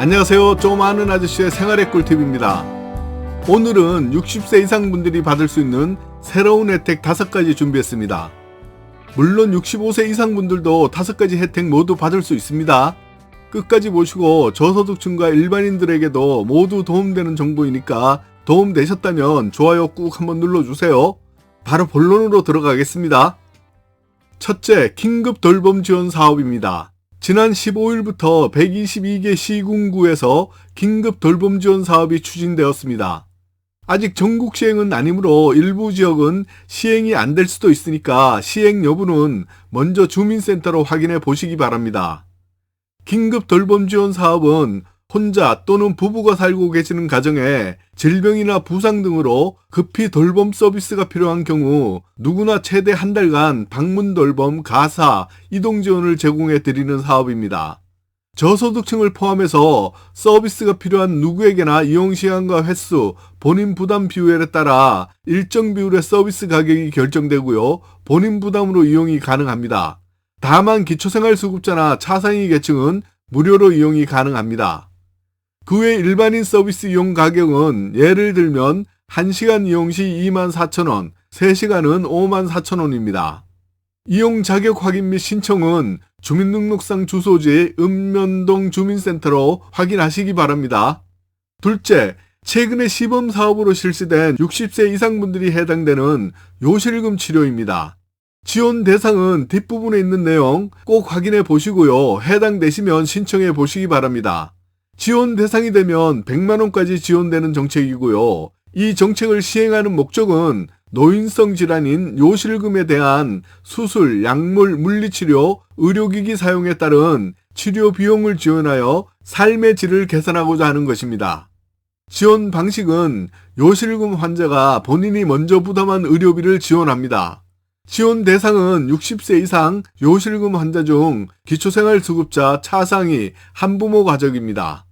안녕하세요. 좀 아는 아저씨의 생활의 꿀팁입니다. 오늘은 60세 이상 분들이 받을 수 있는 새로운 혜택 5가지 준비했습니다. 물론 65세 이상 분들도 5가지 혜택 모두 받을 수 있습니다. 끝까지 보시고 저소득층과 일반인들에게도 모두 도움되는 정보이니까 도움되셨다면 좋아요 꾹 한번 눌러주세요. 바로 본론으로 들어가겠습니다. 첫째, 긴급 돌봄 지원 사업입니다. 지난 15일부터 122개 시군구에서 긴급 돌봄 지원 사업이 추진되었습니다. 아직 전국 시행은 아니므로 일부 지역은 시행이 안 될 수도 있으니까 시행 여부는 먼저 주민센터로 확인해 보시기 바랍니다. 긴급 돌봄 지원 사업은 혼자 또는 부부가 살고 계시는 가정에 질병이나 부상 등으로 급히 돌봄 서비스가 필요한 경우 누구나 최대 한 달간 방문 돌봄, 가사, 이동 지원을 제공해 드리는 사업입니다. 저소득층을 포함해서 서비스가 필요한 누구에게나 이용 시간과 횟수, 본인 부담 비율에 따라 일정 비율의 서비스 가격이 결정되고요. 본인 부담으로 이용이 가능합니다. 다만 기초생활수급자나 차상위 계층은 무료로 이용이 가능합니다. 그 외 일반인 서비스 이용 가격은 예를 들면 1시간 이용 시 24,000원, 3시간은 54,000원입니다. 이용 자격 확인 및 신청은 주민등록상 주소지 읍면동 주민센터로 확인하시기 바랍니다. 둘째, 최근에 시범사업으로 실시된 60세 이상 분들이 해당되는 요실금 치료입니다. 지원 대상은 뒷부분에 있는 내용 꼭 확인해 보시고요. 해당되시면 신청해 보시기 바랍니다. 지원 대상이 되면 100만원까지 지원되는 정책이고요. 이 정책을 시행하는 목적은 노인성 질환인 요실금에 대한 수술, 약물, 물리치료, 의료기기 사용에 따른 치료 비용을 지원하여 삶의 질을 개선하고자 하는 것입니다. 지원 방식은 요실금 환자가 본인이 먼저 부담한 의료비를 지원합니다. 지원 대상은 60세 이상 요실금 환자 중 기초생활수급자 차상위 한부모 가족입니다.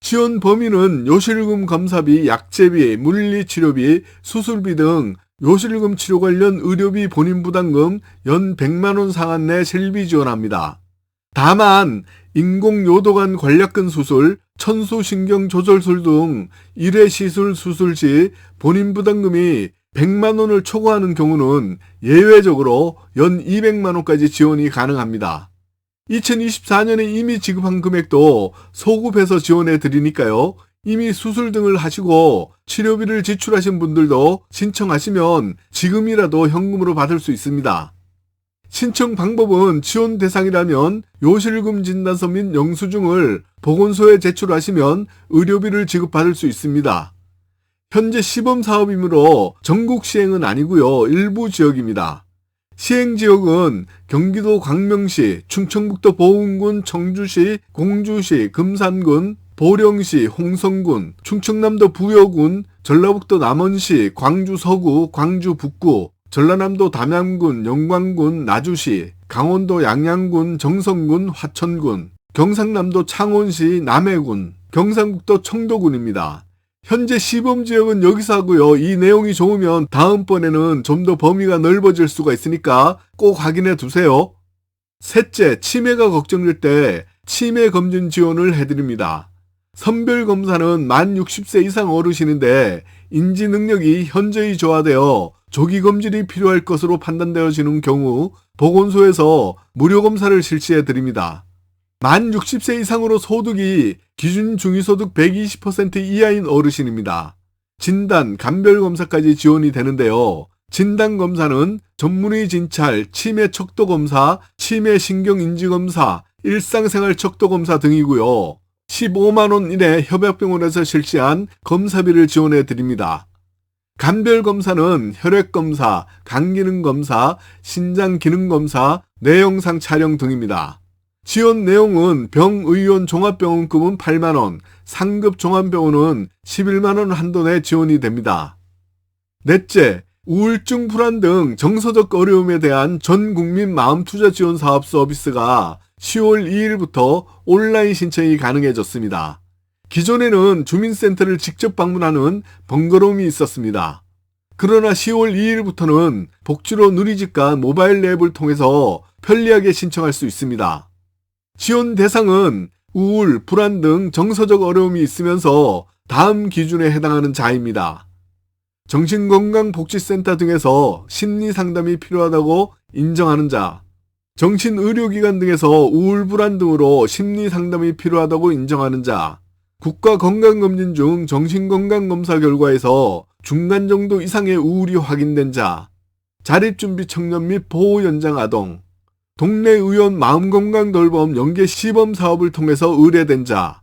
지원 범위는 요실금 검사비, 약제비, 물리치료비, 수술비 등 요실금 치료 관련 의료비 본인 부담금 연 100만원 상한 내 실비 지원합니다. 다만 인공요도관 관략근 수술, 천수신경조절술 등 1회 시술 수술 시 본인 부담금이 100만원을 초과하는 경우는 예외적으로 연 200만원까지 지원이 가능합니다. 2024년에 이미 지급한 금액도 소급해서 지원해 드리니까요. 이미 수술 등을 하시고 치료비를 지출하신 분들도 신청하시면 지금이라도 현금으로 받을 수 있습니다. 신청 방법은 지원 대상이라면 요실금 진단서 및 영수증을 보건소에 제출하시면 의료비를 지급받을 수 있습니다. 현재 시범사업이므로 전국 시행은 아니고요. 일부 지역입니다. 시행지역은 경기도 광명시, 충청북도 보은군, 청주시, 공주시, 금산군, 보령시, 홍성군, 충청남도 부여군, 전라북도 남원시, 광주 서구, 광주 북구, 전라남도 담양군, 영광군, 나주시, 강원도 양양군, 정선군, 화천군, 경상남도 창원시, 남해군, 경상북도 청도군입니다. 현재 시범지역은 여기서 하고요. 이 내용이 좋으면 다음번에는 좀 더 범위가 넓어질 수가 있으니까 꼭 확인해 두세요. 셋째, 치매가 걱정될 때 치매 검진 지원을 해드립니다. 선별검사는 만 60세 이상 어르신인데 인지 능력이 현저히 저하되어 조기 검진이 필요할 것으로 판단되어지는 경우 보건소에서 무료 검사를 실시해 드립니다. 만 60세 이상으로 소득이 기준 중위소득 120% 이하인 어르신입니다. 진단, 감별검사까지 지원이 되는데요. 진단검사는 전문의 진찰, 치매 척도검사, 치매 신경인지검사, 일상생활 척도검사 등이고요. 15만원 이내 협약병원에서 실시한 검사비를 지원해 드립니다. 감별검사는 혈액검사, 간기능검사, 신장기능검사, 뇌영상 촬영 등입니다. 지원 내용은 병의원 종합병원급은 8만원, 상급 종합병원은 11만원 한도 내 지원이 됩니다. 넷째, 우울증 불안 등 정서적 어려움에 대한 전국민 마음투자 지원 사업 서비스가 10월 2일부터 온라인 신청이 가능해졌습니다. 기존에는 주민센터를 직접 방문하는 번거로움이 있었습니다. 그러나 10월 2일부터는 복지로 누리집과 모바일 앱을 통해서 편리하게 신청할 수 있습니다. 지원 대상은 우울, 불안 등 정서적 어려움이 있으면서 다음 기준에 해당하는 자입니다. 정신건강복지센터 등에서 심리상담이 필요하다고 인정하는 자, 정신의료기관 등에서 우울, 불안 등으로 심리상담이 필요하다고 인정하는 자, 국가건강검진 중 정신건강검사 결과에서 중간 정도 이상의 우울이 확인된 자, 자립준비 청년 및 보호연장 아동, 동네 의원 마음건강 돌봄 연계 시범 사업을 통해서 의뢰된 자,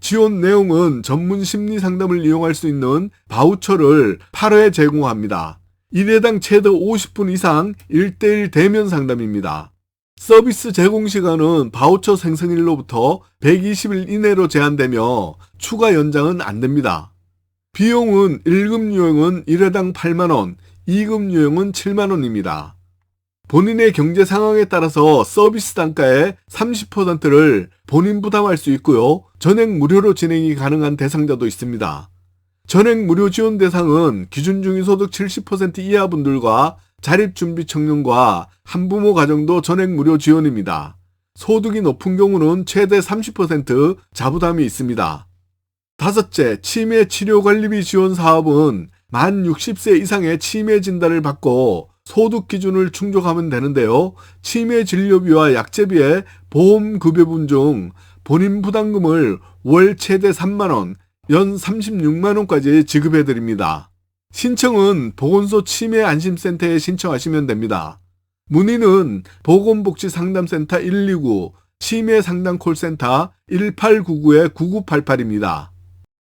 지원 내용은 전문 심리 상담을 이용할 수 있는 바우처를 8회 제공합니다. 1회당 최대 50분 이상 1대1 대면 상담입니다. 서비스 제공 시간은 바우처 생성일로부터 120일 이내로 제한되며 추가 연장은 안 됩니다. 비용은 1급 유형은 1회당 8만원, 2급 유형은 7만원입니다. 본인의 경제 상황에 따라서 서비스 단가의 30%를 본인 부담할 수 있고요. 전액 무료로 진행이 가능한 대상자도 있습니다. 전액 무료 지원 대상은 기준 중위소득 70% 이하 분들과 자립준비 청년과 한부모 가정도 전액 무료 지원입니다. 소득이 높은 경우는 최대 30% 자부담이 있습니다. 다섯째, 치매 치료관리비 지원 사업은 만 60세 이상의 치매 진단을 받고 소득 기준을 충족하면 되는데요. 치매 진료비와 약제비의 보험급여분 중 본인 부담금을 월 최대 3만원, 연 36만원까지 지급해드립니다. 신청은 보건소 치매안심센터에 신청하시면 됩니다. 문의는 보건복지상담센터 129, 치매상담콜센터 1899-9988입니다.